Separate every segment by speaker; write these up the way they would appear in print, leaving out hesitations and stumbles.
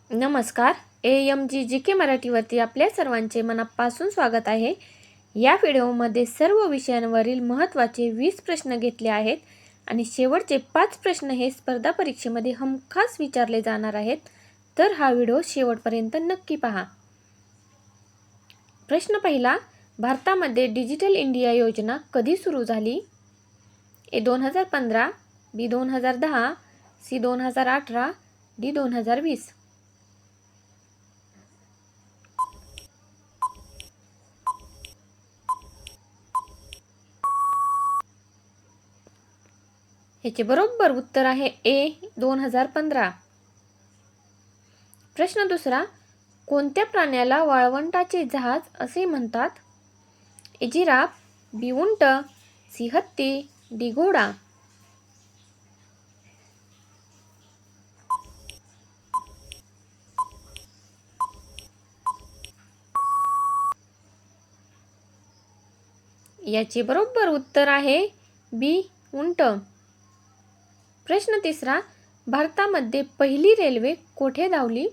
Speaker 1: नमस्कार. AMG मराठीवरती आपल्या सर्वांचे मनापासून स्वागत आहे. या व्हिडिओमध्ये सर्व विषयांवरील महत्त्वाचे 20 प्रश्न घेतले आहेत आणि शेवटचे 5 प्रश्न हे स्पर्धा परीक्षेमध्ये हमखास विचारले जाणार आहेत. तर हा व्हिडिओ शेवटपर्यंत नक्की पहा. प्रश्न पहिला, भारतामध्ये डिजिटल इंडिया योजना कधी सुरू झाली? A 2015, B 2010, C 2018, D 2020. याचे बरोबर उत्तर आहे A 2015. प्रश्न दुसरा, कोणत्या प्राण्याला वाळवंटाचे जहाज असे म्हणतात? A जिराफ, B उंट, C हत्ती, D घोडा. याचे बरोबर उत्तर आहे B उंट. प्रश्न तिसरा, भारतामध्ये पहिली रेल्वे कोठे धावली?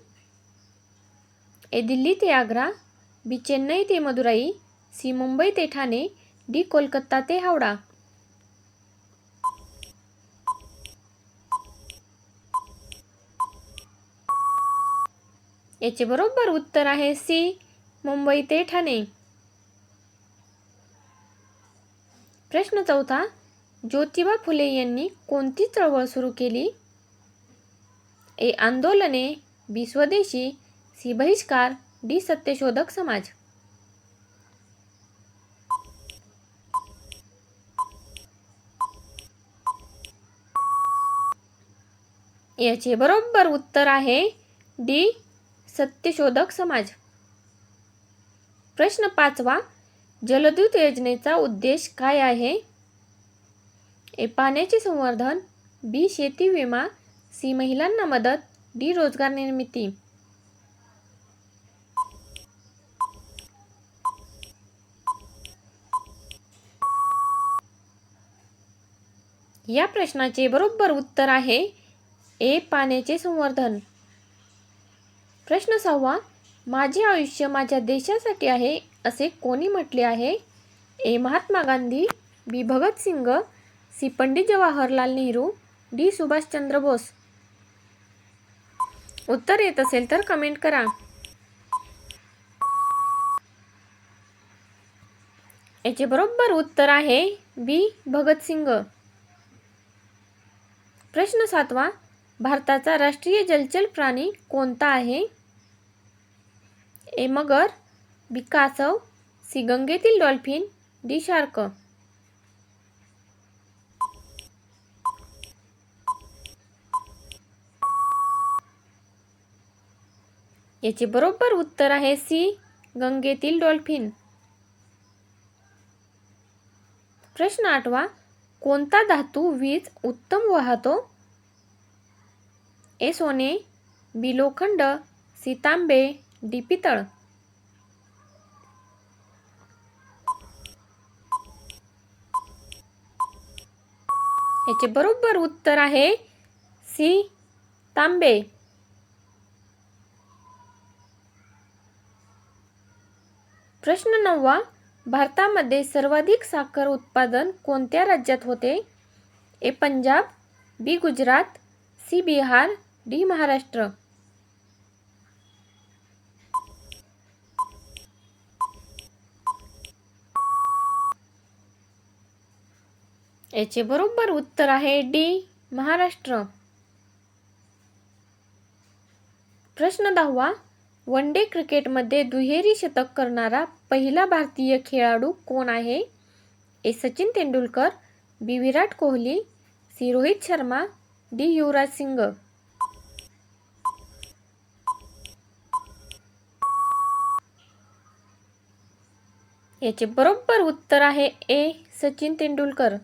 Speaker 1: A दिल्ली ते आग्रा, B चेन्नई ते मदुराई, C मुंबई ते ठाणे, D कोलकाता ते हावडा. याचे बरोबर उत्तर आहे C मुंबई ते ठाणे. प्रश्न चौथा, ज्योतिबा फुले यांनी कोणती चळवळ सुरू केली? A आंदोलने, B स्वदेशी, C बहिष्कार, D सत्यशोधक समाज. याचे बरोबर उत्तर आहे D सत्यशोधक समाज. प्रश्न पाचवा, जलदूत योजनेचा उद्देश काय आहे? A पाण्याचे संवर्धन, B शेती विमा, C महिलांना मदत, D रोजगार निर्मिती. या प्रश्नाचे बरोबर उत्तर आहे A पाण्याचे संवर्धन. प्रश्न सहावा, माझे आयुष्य माझ्या देशासाठी आहे असे कोणी म्हटले आहे? A Mahatma Gandhi, B Bhagat Singh, C Pandit Jawaharlal Nehru, D Subhashchandra Bose. उत्तर येत असेल तर कमेंट करा. याचे बरोबर उत्तर आहे B भगतसिंग. प्रश्न सातवा, भारताचा राष्ट्रीय जलचर प्राणी कोणता आहे? A मगर, B कासव, C गंगेतील डॉल्फिन, D शार्क. याचे बरोबर उत्तर आहे C गंगेतील डॉल्फिन. प्रश्न आठवा, कोणता धातू वीज उत्तम वाहतो? A सोने, B लोखंड, C तांबे, D पितळ. याचे बरोबर उत्तर आहे C तांबे. प्रश्न नववा, भारतामध्ये सर्वाधिक साखर उत्पादन कोणत्या राज्यात होते? A Punjab, B Gujarat, C Bihar, D Maharashtra. याचे बरोबर उत्तर आहे D महाराष्ट्र. प्रश्न दहावा, वन डे क्रिकेटमध्ये दुहेरी शतक करणारा पहिला भारतीय खेळाडू कोण आहे? A Sachin Tendulkar, B Virat Kohli, C Rohit Sharma, D Yuvraj Singh. याचे बरोबर उत्तर आहे A सचिन तेंडुलकर.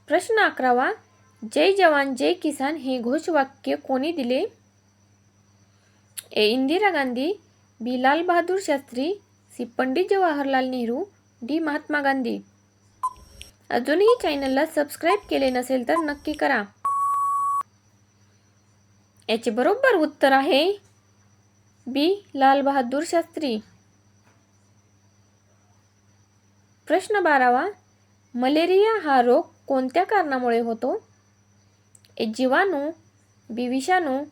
Speaker 1: प्रश्न अकरावा, जय जवान जय किसान हे घोषवाक्य कोणी दिले? A Indira Gandhi, B Lal Bahadur Shastri, C Pandit Jawaharlal Nehru, D Mahatma Gandhi. अजूनही चॅनलला सबस्क्राईब केले नसेल तर नक्की करा. याचे बरोबर उत्तर आहे बी. लाल बहादूर शास्त्री. प्रश्न 12वा. मलेरिया हा रोग कोणत्या कारणामुळे होतो? ए. जीवाणू, बी. विषाणू,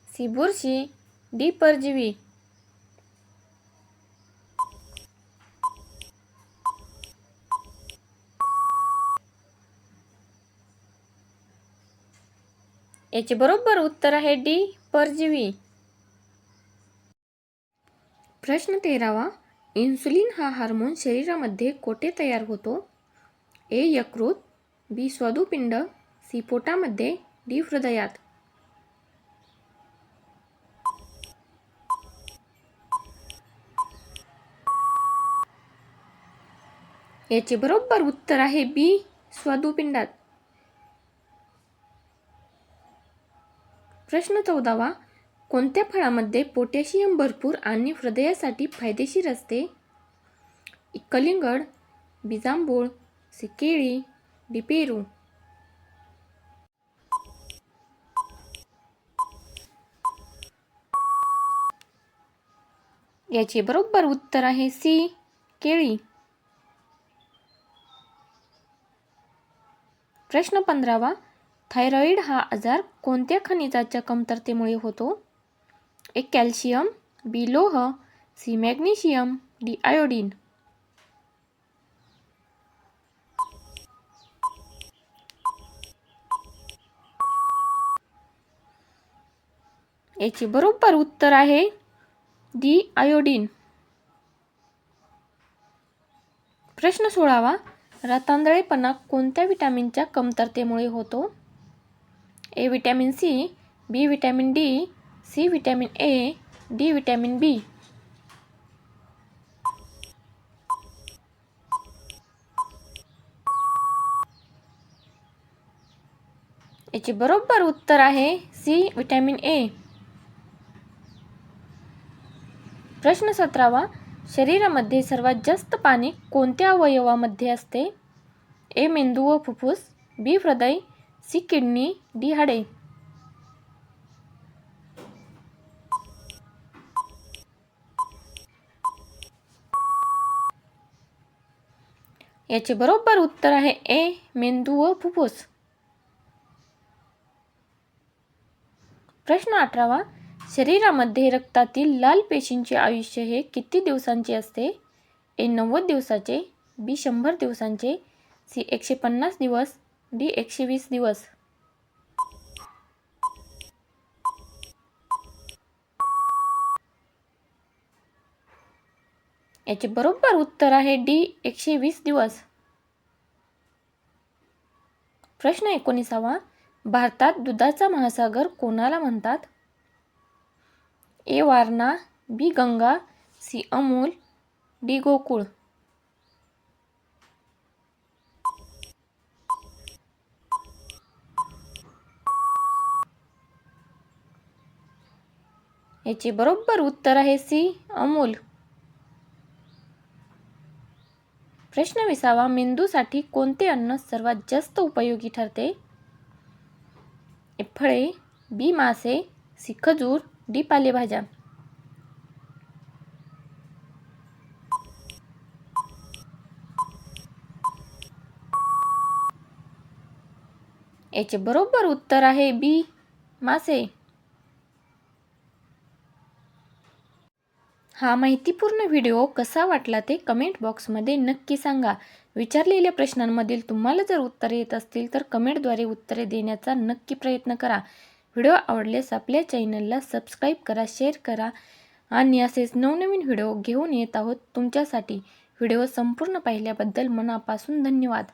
Speaker 1: सी. बुरशी, डी. परजीवी. याचे बरोबर उत्तर आहे डी. परजीवी. प्रश्न 13वा. इन्सुलिन हा हार्मोन शरीरामध्ये कोठे तयार होतो? ए. यकृत, बी. स्वादुपिंड, सी. पोटामध्ये, डी. हृदयात. याचे बरोबर उत्तर आहे बी. स्वादुपिंडात. प्रश्न 14वा. कोणत्या फळामध्ये पोटॅशियम भरपूर आणि हृदयासाठी फायदेशीर असते? कलिंगड, बी. जांभूळ, सी. केळी, डी. पेरू. याचे बरोबर उत्तर आहे सी. केळी. प्रश्न 15वा. थायरॉईड हा आजार कोणत्या खनिजाच्या कमतरतेमुळे होतो? ए. कॅल्शियम, बी. लोह, सी. Magnesium, D. आयोडीन. याचे बरोबर उत्तर आहे डी. आयोडीन. प्रश्न 16वा. रतांधळेपणा कोणत्या विटॅमिनच्या कमतरतेमुळे होतो? A. Vitamin C, B. Vitamin D, C. Vitamin A, D. Vitamin B. याचे बरोबर उत्तर आहे सी. विटॅमिन ए. प्रश्न 17वा. शरीरामध्ये सर्वात जास्त पाणी कोणत्या अवयवामध्ये असते? ए. मेंदू व फुफ्फुस, बी. हृदय, सी. Kidney, D. हाडे. याचे बरोबर उत्तर आहे ए. मेंदू व फुफ्फुस. प्रश्न 18वा. शरीरामध्ये रक्तातील लाल पेशींचे आयुष्य हे किती दिवसांचे असते? ए. 90 दिवसाचे, बी. 100 दिवसांचे, सी. 150 दिवस, डी. 120 दिवस. याचे बरोबर उत्तर आहे डी. 120 दिवस. प्रश्न 19वा. भारतात दुधाचा महासागर कोणाला म्हणतात? ए. वारणा, बी. गंगा, सी. अमूल, डी. गोकुळ. याचे बरोबर उत्तर आहे सी. अमूल. प्रश्न 20वा. मेंदूसाठी कोणते अन्न सर्वात जास्त उपयोगी ठरते? ए. फळे, बी. मासे, सी. खजूर, डी. पालेभाज्या. याचे बरोबर उत्तर आहे बी. मासे. हा माहितीपूर्ण व्हिडिओ कसा वाटला ते कमेंट बॉक्समध्ये नक्की सांगा. विचारलेल्या प्रश्नांमधील तुम्हाला जर उत्तरे येत असतील तर कमेंटद्वारे उत्तरे देण्याचा नक्की प्रयत्न करा. व्हिडिओ आवडल्यास आपल्या चॅनलला सबस्क्राईब करा, शेअर करा आणि असेच नवनवीन व्हिडिओ घेऊन येत आहोत तुमच्यासाठी. व्हिडिओ संपूर्ण पाहिल्याबद्दल मनापासून धन्यवाद.